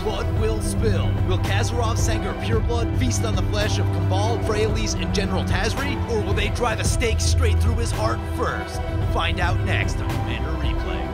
blood will spill. Will Kazarov Sengir Pureblood feast on the flesh of Cabal, Freyalise, and General Tazri? Or will they drive a stake straight through his heart first? Find out next on Commander Replay.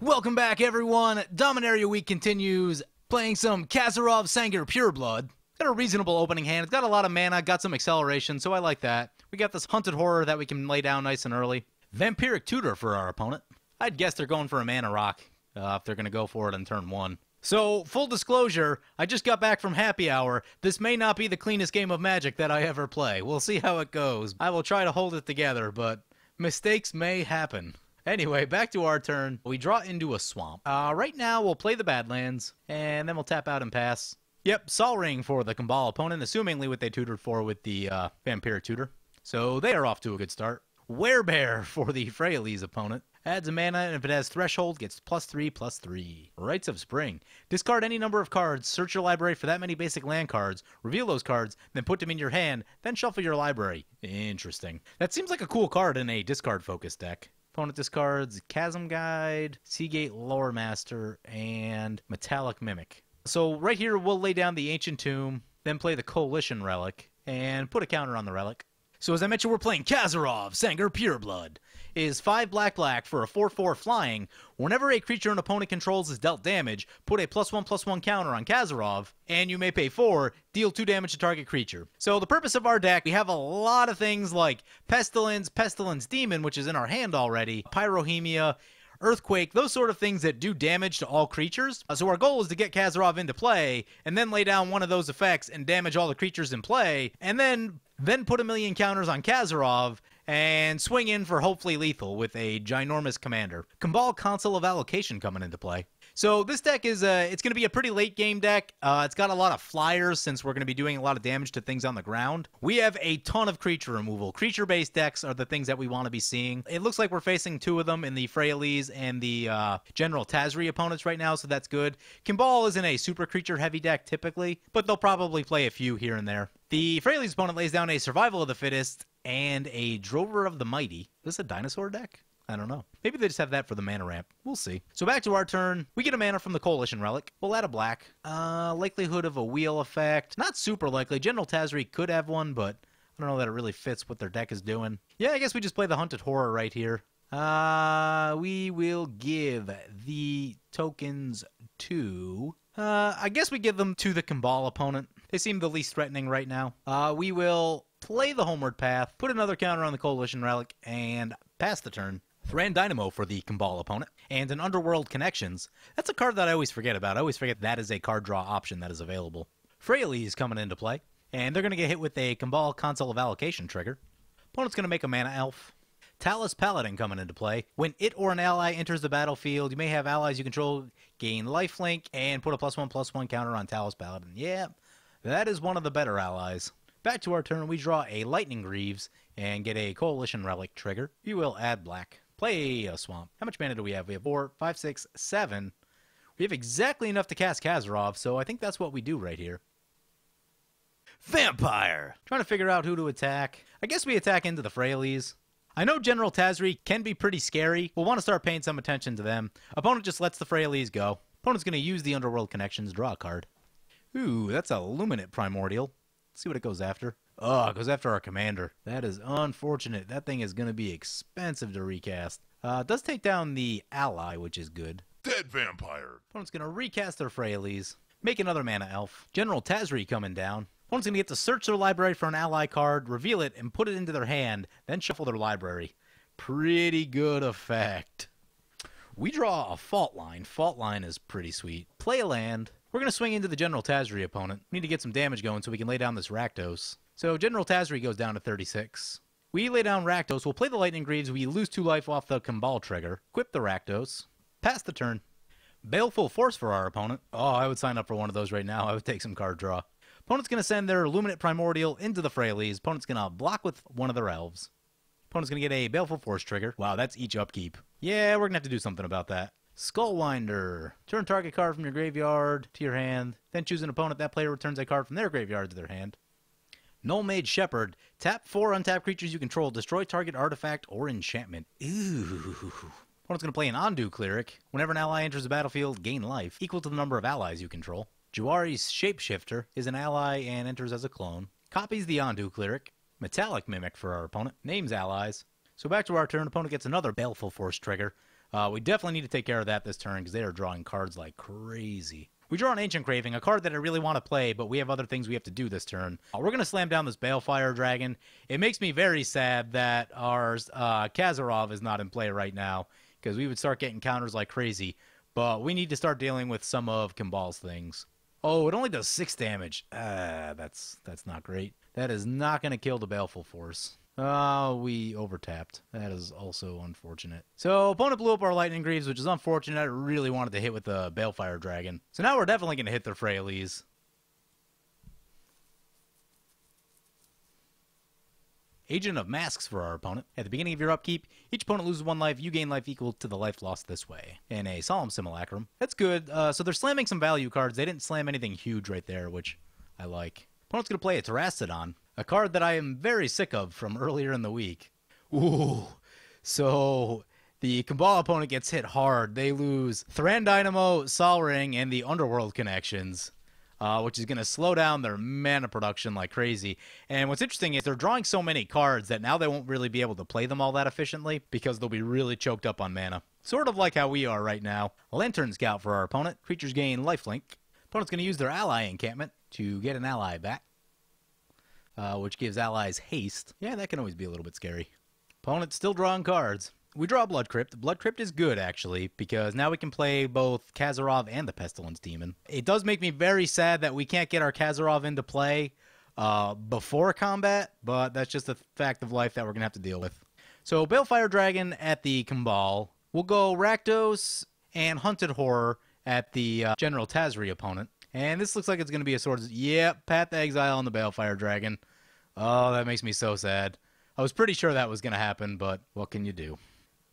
Welcome back, everyone. Dominaria week continues, playing some Kazarov Sengir Pureblood. Got a reasonable opening hand. It's got a lot of mana, got some acceleration, so I like that. We got this Hunted Horror that we can lay down nice and early. Vampiric Tutor for our opponent. I'd guess they're going for a mana rock if they're going to go for it on turn 1. So, full disclosure, I just got back from happy hour. This may not be the cleanest game of Magic that I ever play. We'll see how it goes. I will try to hold it together, but mistakes may happen. Anyway, back to our turn. We draw into a swamp. Right now, we'll play the Badlands, and then we'll tap out and pass. Yep, Sol Ring for the Cabal opponent, assumingly what they tutored for with the Vampiric Tutor. So they are off to a good start. Werebear for the Freyalise opponent. Adds a mana, and if it has Threshold, gets +3/+3. Rites of Spring. Discard any number of cards, search your library for that many basic land cards, reveal those cards, then put them in your hand, then shuffle your library. Interesting. That seems like a cool card in a discard-focused deck. Opponent discards Chasm Guide, Seagate Lore Master, and Metallic Mimic. So right here, we'll lay down the Ancient Tomb, then play the Coalition Relic, and put a counter on the relic. So as I mentioned, we're playing Kazarov Sengir Pureblood. It is 5 black for a 4/4 flying. Whenever a creature an opponent controls is dealt damage, put a +1/+1 counter on Kazarov, and you may pay 4, deal 2 damage to target creature. So the purpose of our deck, we have a lot of things like Pestilence Demon, which is in our hand already, Pyrohemia, Earthquake, those sort of things that do damage to all creatures. So our goal is to get Kazarov into play, and then lay down one of those effects and damage all the creatures in play, and then put a million counters on Kazarov, and swing in for hopefully lethal with a ginormous commander. Cabal Council of Allocation coming into play. So this deck is, it's going to be a pretty late game deck. It's got a lot of flyers since we're going to be doing a lot of damage to things on the ground. We have a ton of creature removal. Creature-based decks are the things that we want to be seeing. It looks like we're facing 2 of them in the Freyalise and the General Tazri opponents right now, so that's good. Cabal isn't a super creature-heavy deck typically, but they'll probably play a few here and there. The Freyalise opponent lays down a Survival of the Fittest and a Drover of the Mighty. Is this a dinosaur deck? I don't know. Maybe they just have that for the mana ramp. We'll see. So back to our turn. We get a mana from the Coalition Relic. We'll add a black. Likelihood of a wheel effect. Not super likely. General Tazri could have one, but I don't know that it really fits what their deck is doing. Yeah, I guess we just play the Hunted Horror right here. We will give the tokens to... I guess we give them to the Cabal opponent. They seem the least threatening right now. We will play the Homeward Path, put another counter on the Coalition Relic, and pass the turn. Thran Dynamo for the Cabal opponent, and an Underworld Connections. That's a card that I always forget about. I always forget that is a card draw option that is available. Freyalise is coming into play, and they're going to get hit with a Cabal Council of Allocation trigger. Opponent's going to make a Mana Elf. Talus Paladin coming into play. When it or an ally enters the battlefield, you may have allies you control gain lifelink, and put a +1/+1 counter on Talus Paladin. Yeah, that is one of the better allies. Back to our turn, we draw a Lightning Greaves, and get a Coalition Relic trigger. We will add black. Play a swamp. How much mana do we have? We have 4, 5, 6, 7. We have exactly enough to cast Kazarov, so I think that's what we do right here. Vampire! Trying to figure out who to attack. I guess we attack into the Freyalise. I know General Tazri can be pretty scary. We'll want to start paying some attention to them. Opponent just lets the Freyalise go. Opponent's going to use the Underworld Connections, draw a card. Ooh, that's a Luminate Primordial. Let's see what it goes after. Oh, it goes after our commander. That is unfortunate. That thing is going to be expensive to recast. It does take down the ally, which is good. Dead Vampire. Opponent's going to recast their Freyalise. Make another Mana Elf. General Tazri coming down. Opponent's going to get to search their library for an ally card, reveal it, and put it into their hand, then shuffle their library. Pretty good effect. We draw a Fault Line. Fault Line is pretty sweet. Play a land. We're going to swing into the General Tazri opponent. We need to get some damage going so we can lay down this Rakdos. So General Tazri goes down to 36. We lay down Rakdos. We'll play the Lightning Greaves. We lose 2 life off the Cabal trigger. Equip the Rakdos. Pass the turn. Baleful Force for our opponent. Oh, I would sign up for one of those right now. I would take some card draw. Opponent's going to send their Luminate Primordial into the Freyalise. Opponent's going to block with one of their elves. Opponent's going to get a Baleful Force trigger. Wow, that's each upkeep. Yeah, we're going to have to do something about that. Skullwinder. Turn target card from your graveyard to your hand. Then choose an opponent. That player returns a card from their graveyard to their hand. Null Mage Shepherd. Tap 4 untapped creatures you control. Destroy target artifact or enchantment. Ooh. Opponent's going to play an Ondu Cleric. Whenever an ally enters the battlefield, gain life, equal to the number of allies you control. Juari's Shapeshifter is an ally and enters as a clone. Copies the Ondu Cleric. Metallic Mimic for our opponent. Names allies. So back to our turn. Opponent gets another Baleful Force trigger. We definitely need to take care of that this turn because they are drawing cards like crazy. We draw an Ancient Craving, a card that I really want to play, but we have other things we have to do this turn. We're going to slam down this Balefire Dragon. It makes me very sad that our Kazarov is not in play right now because we would start getting counters like crazy. But we need to start dealing with some of Kimbal's things. Oh, it only does 6 damage. That's not great. That is not going to kill the Baleful Force. We overtapped. That is also unfortunate. So, opponent blew up our Lightning Greaves, which is unfortunate. I really wanted to hit with the Balefire Dragon. So now we're definitely going to hit their Freyalies. Agent of Masks for our opponent. At the beginning of your upkeep, each opponent loses 1 life. You gain life equal to the life lost this way. And a Solemn Simulacrum. That's good. So they're slamming some value cards. They didn't slam anything huge right there, which I like. Opponent's going to play a Terrastodon. A card that I am very sick of from earlier in the week. Ooh. So the Kimball opponent gets hit hard. They lose Thran Dynamo, Sol Ring, and the Underworld connections. Which is going to slow down their mana production like crazy. And what's interesting is they're drawing so many cards that now they won't really be able to play them all that efficiently because they'll be really choked up on mana. Sort of like how we are right now. Lantern Scout for our opponent. Creatures gain lifelink. Opponent's going to use their ally encampment to get an ally back, which gives allies haste. Yeah, that can always be a little bit scary. Opponent's still drawing cards. We draw Blood Crypt. Blood Crypt is good, actually, because now we can play both Kazarov and the Pestilence Demon. It does make me very sad that we can't get our Kazarov into play before combat, but that's just a fact of life that we're going to have to deal with. So, Balefire Dragon at the Kimball. We'll go Rakdos and Hunted Horror at the General Tazri opponent. And this looks like it's going to be a Swords... Yep, Path to Exile on the Balefire Dragon. Oh, that makes me so sad. I was pretty sure that was going to happen, but what can you do?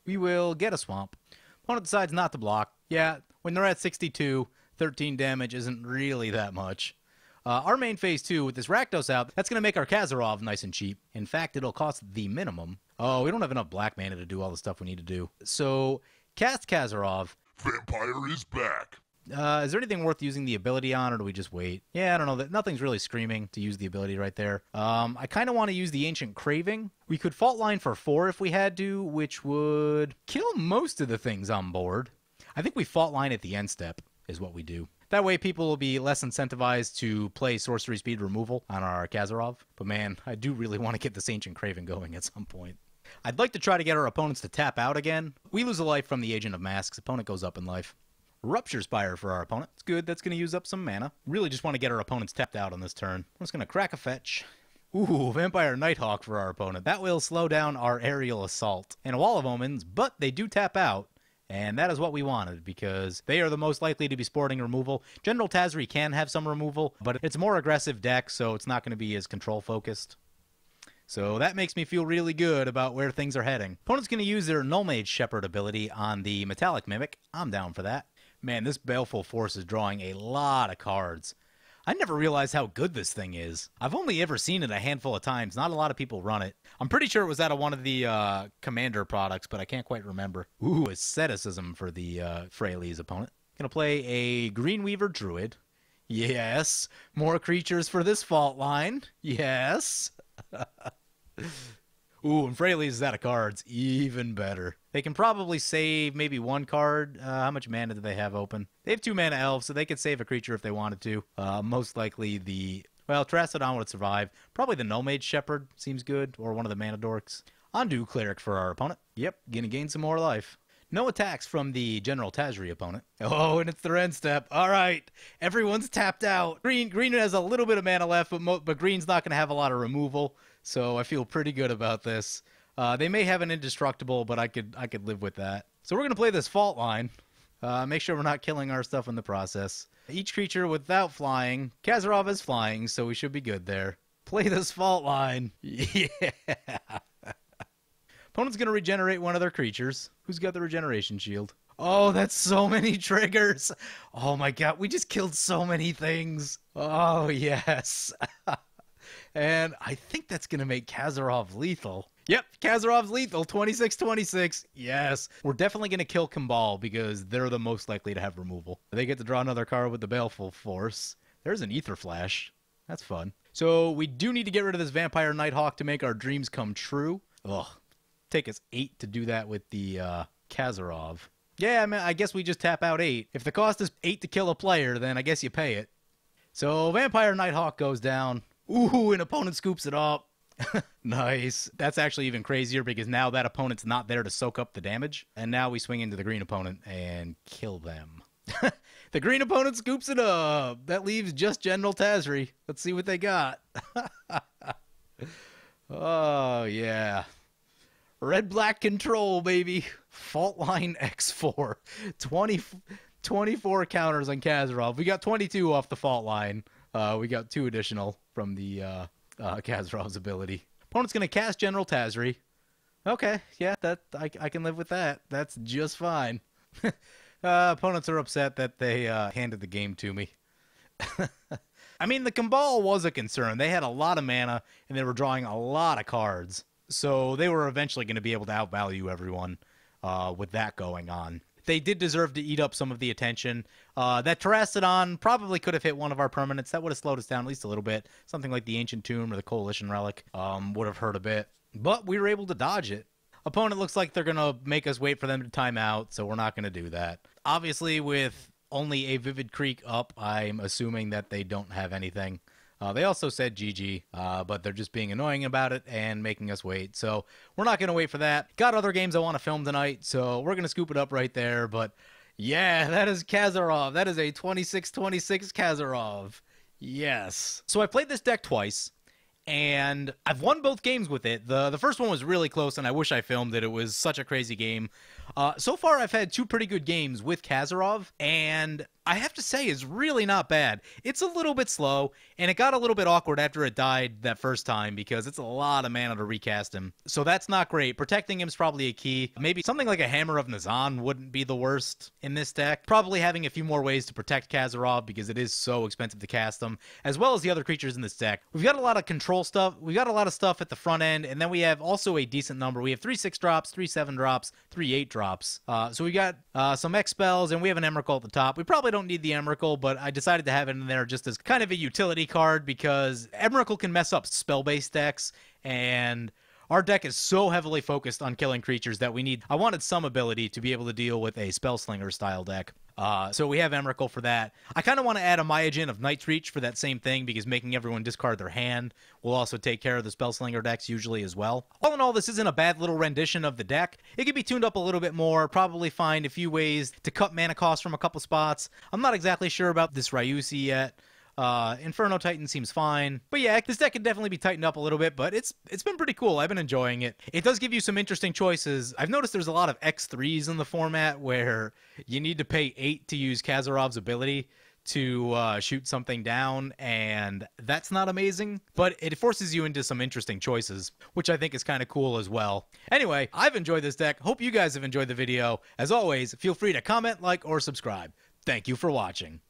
We will get a Swamp. Opponent decides not to block. Yeah, when they're at 62, 13 damage isn't really that much. Our main phase 2, with this Rakdos out, that's going to make our Kazarov nice and cheap. In fact, it'll cost the minimum. Oh, we don't have enough black mana to do all the stuff we need to do. So, cast Kazarov. Vampire is back. Is there anything worth using the ability on, or do we just wait? Yeah, I don't know. Nothing's really screaming to use the ability right there. I kind of want to use the Ancient Craving. We could Fault Line for 4 if we had to, which would kill most of the things on board. I think we Fault Line at the end step is what we do. That way people will be less incentivized to play Sorcery Speed Removal on our Kazarov. But man, I do really want to get this Ancient Craving going at some point. I'd like to try to get our opponents to tap out again. We lose a life from the Agent of Masks. Opponent goes up in life. Rupture Spire for our opponent. It's good. That's going to use up some mana. Really just want to get our opponents tapped out on this turn. I'm just going to crack a fetch. Ooh, Vampire Nighthawk for our opponent. That will slow down our aerial assault. And a Wall of Omens, but they do tap out. And that is what we wanted, because they are the most likely to be sporting removal. General Tazri can have some removal, but it's a more aggressive deck, so it's not going to be as control-focused. So that makes me feel really good about where things are heading. Opponent's going to use their Null Mage Shepherd ability on the Metallic Mimic. I'm down for that. Man, this Baleful Force is drawing a lot of cards. I never realized how good this thing is. I've only ever seen it a handful of times. Not a lot of people run it. I'm pretty sure it was out of one of the Commander products, but I can't quite remember. Ooh, Asceticism for the Freyalies opponent. Gonna play a Greenweaver Druid. Yes. More creatures for this Fault Line. Yes. Ooh, and Freyalies is out of cards. Even better. They can probably save maybe 1 card. How much mana do they have open? They have 2 mana elves, so they could save a creature if they wanted to. Most likely the... Well, Terrastodon would survive. Probably the Null Mage Shepherd seems good, or one of the Mana Dorks. Ondu Cleric for our opponent. Yep, gonna gain some more life. No attacks from the General Tazri opponent. Oh, and it's the end step. All right, everyone's tapped out. Green has a little bit of mana left, but Green's not gonna have a lot of removal. So I feel pretty good about this. They may have an indestructible, but I could live with that. So we're going to play this Fault Line. Make sure we're not killing our stuff in the process. Each creature without flying. Kazarov is flying, so we should be good there. Play this Fault Line. Yeah. Opponent's going to regenerate one of their creatures. Who's got the regeneration shield? Oh, that's so many triggers. Oh my god, we just killed so many things. Oh, yes. And I think that's going to make Kazarov lethal. Yep, Kazarov's lethal, 26-26. Yes. We're definitely going to kill Kimball because they're the most likely to have removal. They get to draw another card with the Baleful Force. There's an Ether Flash. That's fun. So we do need to get rid of this Vampire Nighthawk to make our dreams come true. Ugh. Take us 8 to do that with the Kazarov. Yeah, I mean, I guess we just tap out 8. If the cost is 8 to kill a player, then I guess you pay it. So Vampire Nighthawk goes down. Ooh, an opponent scoops it up. Nice. That's actually even crazier because now that opponent's not there to soak up the damage. And now we swing into the green opponent and kill them. The green opponent scoops it up. That leaves just General Tazri. Let's see what they got. Oh, yeah. Red-black control, baby. Fault line X4. 24 counters on Kazarov. We got 22 off the fault line. We got 2 additional from the Kazarov's ability. Opponent's going to cast General Tazri. Okay, yeah, I can live with that. That's just fine. Opponents are upset that they handed the game to me. I mean, the Kimball was a concern. They had a lot of mana, and they were drawing a lot of cards. So they were eventually going to be able to outvalue everyone with that going on. They did deserve to eat up some of the attention. That Terrastodon probably could have hit one of our permanents. That would have slowed us down at least a little bit. Something like the Ancient Tomb or the Coalition Relic would have hurt a bit. But we were able to dodge it. Opponent looks like they're going to make us wait for them to time out, so we're not going to do that. Obviously, with only a Vivid Creek up, I'm assuming that they don't have anything. They also said GG, but they're just being annoying about it and making us wait. So we're not going to wait for that. Got other games I want to film tonight, so we're going to scoop it up right there. But yeah, that is Kazarov. That is a 26-26 Kazarov. Yes. So I played this deck twice, and I've won both games with it. The first one was really close, and I wish I filmed it. It was such a crazy game. So far, I've had 2 pretty good games with Kazarov, and I have to say it's really not bad. It's a little bit slow, and it got a little bit awkward after it died that first time because it's a lot of mana to recast him. So that's not great. Protecting him is probably a key. Maybe something like a Hammer of Nazan wouldn't be the worst in this deck. Probably having a few more ways to protect Kazarov because it is so expensive to cast him, as well as the other creatures in this deck. We've got a lot of control stuff. We've got a lot of stuff at the front end, and then we have also a decent number. We have 3 6 drops, 3 7 drops, 3 8 drops. So we got some X spells, and we have an Emrakul at the top. We probably don't need the Emrakul, but I decided to have it in there just as kind of a utility card because Emrakul can mess up spell-based decks, and our deck is so heavily focused on killing creatures that I wanted some ability to be able to deal with a Spellslinger style deck. So we have Emrakul for that. I kind of want to add a Myojin of Night's Reach for that same thing because making everyone discard their hand will also take care of the Spellslinger decks usually as well. All in all, this isn't a bad little rendition of the deck. It could be tuned up a little bit more, probably find a few ways to cut mana costs from a couple spots. I'm not exactly sure about this Ryusi yet. Inferno Titan seems fine. But yeah, this deck could definitely be tightened up a little bit, but it's been pretty cool. I've been enjoying it. It does give you some interesting choices. I've noticed there's a lot of X3s in the format where you need to pay 8 to use Kazarov's ability to shoot something down, and that's not amazing, but it forces you into some interesting choices, which I think is kind of cool as well. Anyway, I've enjoyed this deck. Hope you guys have enjoyed the video. As always, feel free to comment, like, or subscribe. Thank you for watching.